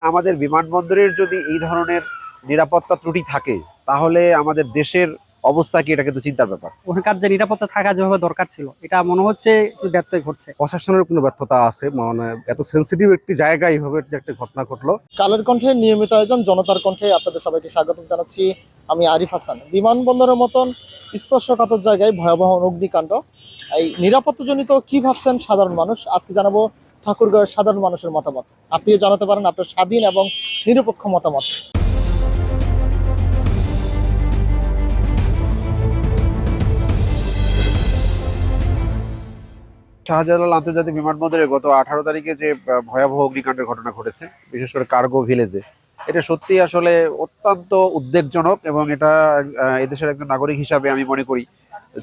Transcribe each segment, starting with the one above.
আমাদের বিমানবন্দরের যদি এই ধরনের নিরাপত্তা ত্রুটি থাকে তাহলে আমাদের দেশের অবস্থা কি, এটা কিন্তু চিন্তার ব্যাপার। ওখানকার যে নিরাপত্তা থাকা যেভাবে দরকার ছিল, এটা মনে হচ্ছে একটু ব্যত্যয় ঘটছে। প্রশাসনের কোনো ব্যর্থতা আছে, মানে এত সেন্সিটিভ একটি জায়গায় এইভাবে যে একটা ঘটনা ঘটলো। কালের কণ্ঠে নিয়মিত আয়োজন জনতার কণ্ঠে আপনাদের সবাইকে স্বাগত জানাচ্ছি। আমি আরিফ হাসান। বিমানবন্দরের মতন স্পর্শকাতর জায়গায় ভয়াবহ অগ্নিকাণ্ড, এই নিরাপত্তাজনিত কি ভাবছেন সাধারণ মানুষ, আজকে জানাবো ঠাকুরগাঁওয়ের সাধারণ মানুষের মতামত। আপনিও জানাতে পারেন আপনার স্বাধীন এবং নিরপেক্ষ মতামত। শাহজালাল আন্তর্জাতিক বিমানবন্দরে গত 18 তারিখে যে ভয়াবহ অগ্নিকাণ্ডের ঘটনা ঘটেছে, বিশেষ করে কার্গো ভিলেজে, এটা সত্যি আসলে অত্যন্ত উদ্বেগজনক। এবং এটা এদেশের একজন নাগরিক হিসাবে আমি মনে করি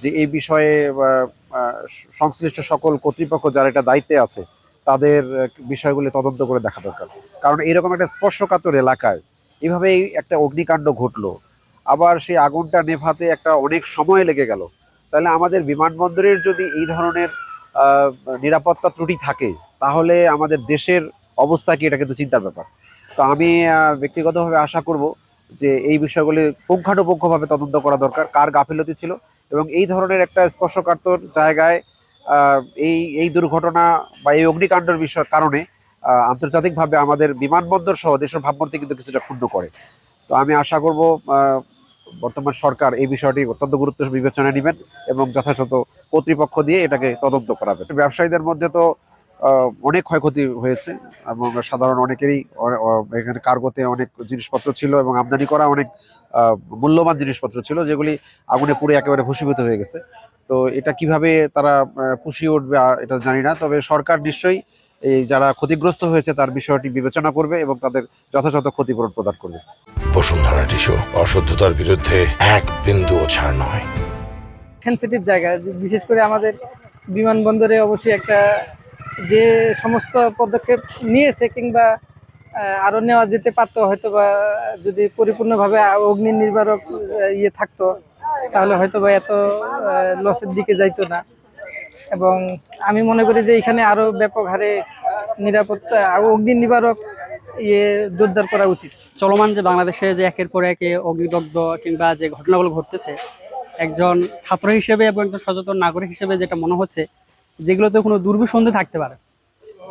যে এই বিষয়ে সংশ্লিষ্ট সকল কর্তৃপক্ষ যারা এটা দায়িত্বে আছে তাদের বিষয়গুলি তদন্ত করে দেখা দরকার। কারণ এরকম একটা স্পর্শকাতর এলাকায় এভাবেই একটা অগ্নিকাণ্ড ঘটলো, আবার সেই আগুনটা নেভাতে একটা অনেক সময় লেগে গেল। তাহলে আমাদের বিমানবন্দরের যদি এই ধরনের নিরাপত্তা ত্রুটি থাকে তাহলে আমাদের দেশের অবস্থা কি, এটা কিন্তু চিন্তার ব্যাপার। তো আমি ব্যক্তিগতভাবে আশা করব যে এই বিষয়গুলি পুঙ্খানুপুঙ্খভাবে তদন্ত করা দরকার, কার গাফিলতি ছিল। এবং এই ধরনের একটা স্পর্শকাতর জায়গায় এই এই দুর্ঘটনা বা এই অগ্নিকাণ্ডের বিষয়ের কারণে আন্তর্জাতিকভাবে আমাদের বিমানবন্দর সহ দেশের ভাবমূর্তি কিন্তু কিছুটা ক্ষুণ্ণ করে। তো আমি আশা করব বর্তমান সরকার এই বিষয়টি অত্যন্ত গুরুত্ব বিবেচনায় নেবেন এবং যথাযথ কর্তৃপক্ষ দিয়ে এটাকে তদন্ত করাবেন। ব্যবসায়ীদের মধ্যে তো অনেক ক্ষয়ক্ষতি হয়েছে এবং সাধারণ অনেকেরই এখানে কার্গোতে অনেক জিনিসপত্র ছিল এবং আমদানি করা অনেক মূল্যবান জিনিসপত্র ছিল, যেগুলি আগুনে পুড়ে একেবারে ভস্মীভূত হয়ে গেছে। তো এটা কিভাবে তারা পুষিয়ে উঠবে এটা জানি না, তবে সরকার নিশ্চয়ই এই যারা ক্ষতিগ্রস্ত হয়েছে তার বিষয়টি বিবেচনা করবে এবং তাদের যথাযথ ক্ষতিপূরণ প্রদান করবে। বসুন্ধরা টিস্যু, অশুদ্ধতার বিরুদ্ধে এক বিন্দুও ছাড় নয়। সেনসিটিভ জায়গা, বিশেষ করে আমাদের বিমানবন্দরে অবশ্যই একটা যে সমস্ত পদক্ষেপ নিয়েছে কিংবা আরো নেওয়া যেতে পারতো, হয়তো বা যদি পরিপূর্ণভাবে অগ্নি নির্বারক ইয়ে থাকতো তাহলে হয়তো বা এত লসের দিকে যাইতো না। এবং আমি মনে করি যে এখানে আরো ব্যাপক হারে নিরাপত্তা অগ্নি নিবারক জোরদার করা উচিত। চলমান যে বাংলাদেশে যে একের পর এক অগ্নিদগ্ধ কিংবা যে ঘটনাগুলো ঘটতেছে, একজন ছাত্র হিসেবে এবং একজন সচেতন নাগরিক হিসেবে যেটা মনে হচ্ছে, যেগুলোতে কোনো দুর্বিসন্ধি থাকতে পারে।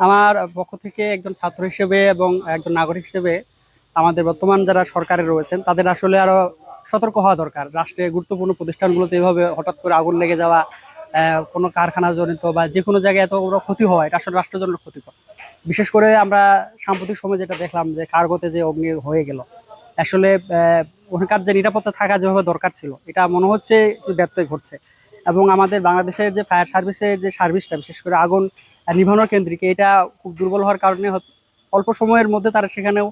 আমার পক্ষ থেকে একজন ছাত্র হিসেবে এবং একজন নাগরিক হিসেবে আমাদের বর্তমান যারা সরকারে রয়েছেন তাদের আসলে আরো সতর্ক হওয়া দরকার। রাষ্ট্রের গুরুত্বপূর্ণ প্রতিষ্ঠানগুলোতে এভাবে হঠাৎ করে আগুন লেগে যাওয়া, কোনো কারখানা জনিত বা যে কোনো জায়গায় এত বড় ক্ষতি হওয়া, এটা আসলে রাষ্ট্রের জন্য ক্ষতিকর। বিশেষ করে আমরা সাম্প্রতিক সময় যেটা দেখলাম যে কার্গোতে যে অগ্নি হয়ে গেল, আসলে ওখানকার যে নিরাপত্তা থাকা যেভাবে দরকার ছিল, এটা মনে হচ্ছে একটু ব্যত্যয় ঘটছে। এবং আমাদের বাংলাদেশের যে ফায়ার সার্ভিসের যে সার্ভিসটা, বিশেষ করে আগুন নিভানোর কেন্দ্রিক, এটা খুব দুর্বল হওয়ার কারণে অল্প সময়ের মধ্যে তারা সেখানেও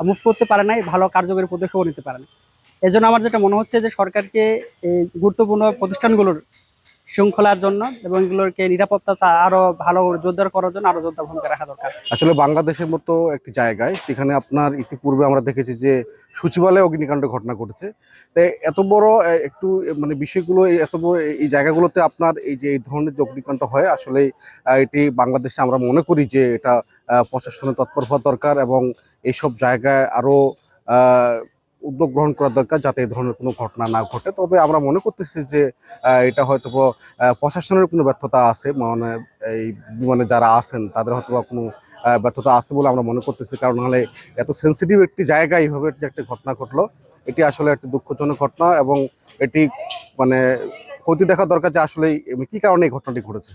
মুভ করতে পারে নাই, ভালো কার্যকরী পদক্ষেপও নিতে পারে না। এই জন্য আমার যেটা মনে হচ্ছে যে সরকারকে এই গুরুত্বপূর্ণ প্রতিষ্ঠানগুলোর শৃঙ্খলার জন্য এবং এগুলোকে নিরাপত্তা আরো ভালো জোরদার করার জন্য আরো জোরদার ভূমিকা রাখা দরকার। আসলে বাংলাদেশের মতো একটি জায়গায় যেখানে আপনার ইতিপূর্বে আমরা দেখেছি যে সচিবালয়ে অগ্নিকাণ্ড ঘটনা ঘটেছে, তাই এত বড় একটু মানে বিষয়গুলো এত বড় এই জায়গাগুলোতে আপনার এই যে এই ধরনের যে অগ্নিকাণ্ড হয়, আসলে এটি বাংলাদেশে আমরা মনে করি যে এটা প্রশাসনের তৎপর হওয়া দরকার এবং এইসব জায়গায় আরও উদ্যোগ গ্রহণ করা দরকার যাতে এই ধরনের কোনো ঘটনা না ঘটে। তবে আমরা মনে করতেছি যে এটা হয়তো প্রশাসনের কোনো ব্যর্থতা আছে, মানে এই বিমানে যারা আছেন তাদের হয়তো কোনো ব্যর্থতা আছে বলে আমরা মনে করতেছি। কারণ নাহলে এত সেন্সিটিভ একটি জায়গায় এইভাবে যে একটা ঘটনা ঘটলো, এটি আসলে একটি দুঃখজনক ঘটনা এবং এটি মানে ক্ষতি দেখা দরকার যে আসলে কী কারণে এই ঘটনাটি ঘটেছে।